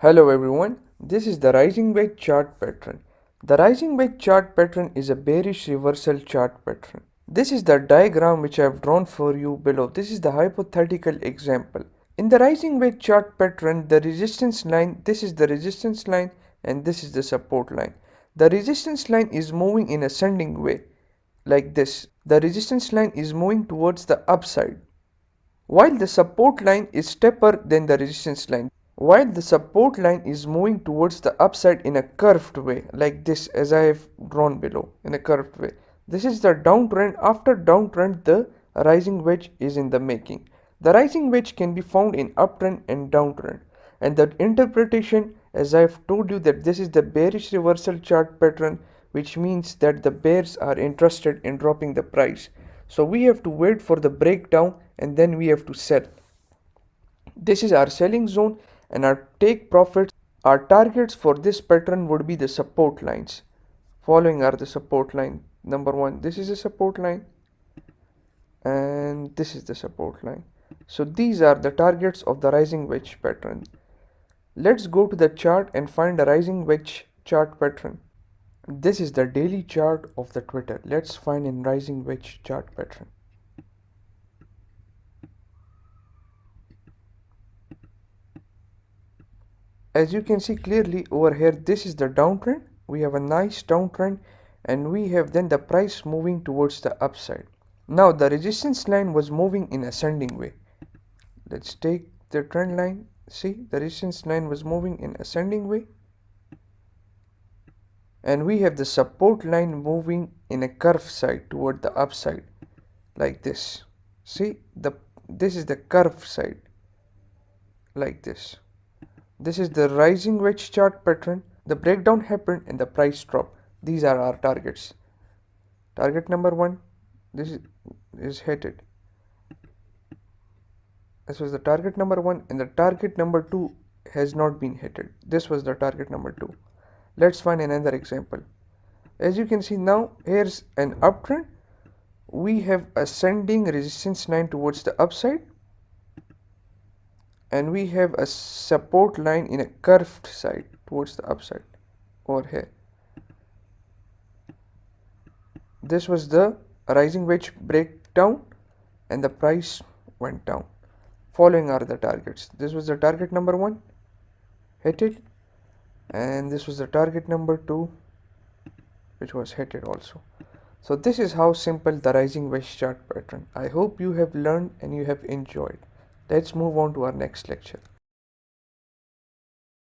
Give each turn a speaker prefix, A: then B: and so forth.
A: Hello everyone, this is the rising wedge chart pattern. The rising wedge chart pattern is a bearish reversal chart pattern. This is the diagram which I have drawn for you below. This is the hypothetical example. In the rising wedge chart pattern, the resistance line, this is the resistance line and this is the support line. The resistance line is moving in ascending way like this. The resistance line is moving towards the upside, while the support line is steeper than the resistance line. While the support line is moving towards the upside in a curved way like this, as I have drawn below, in a curved way. This is the downtrend. After downtrend, the rising wedge is in the making. The rising wedge can be found in uptrend and downtrend, and the interpretation, as I have told you, that this is the bearish reversal chart pattern, which means that the bears are interested in dropping the price. So we have to wait for the breakdown and then we have to sell. This is our selling zone, and our take profits. Our targets for this pattern would be the support lines. Following are the support line. Number one, this is a support line and this is the support line. So these are the targets of the rising wedge pattern. Let's go to the chart and find a rising wedge chart pattern. This is the daily chart of the Twitter. Let's find a rising wedge chart pattern. As you can see clearly over here, this is the downtrend. We have a nice downtrend and we have then the price moving towards the upside. Now the resistance line was moving in ascending way. Let's take the trend line. See, the resistance line was moving in ascending way, and we have the support line moving in a curve side toward the upside like this. See, this is the curve side like this. This is the rising wedge chart pattern. The breakdown happened and the price dropped. These are our targets. Target number one, this is hit it. This was the target number one, and the target number two has not been hit. This was the target number two. Let's find another example. As you can see now, here's an uptrend. We have ascending resistance line towards the upside, and we have a support line in a curved side towards the upside over here. This was the rising wedge breakdown and the price went down. Following are the targets. This was the target number one, hit it, and this was the target number two, which was hit it also. So this is how simple the rising wedge chart pattern. I hope you have learned and you have enjoyed. Let's move on to our next lecture.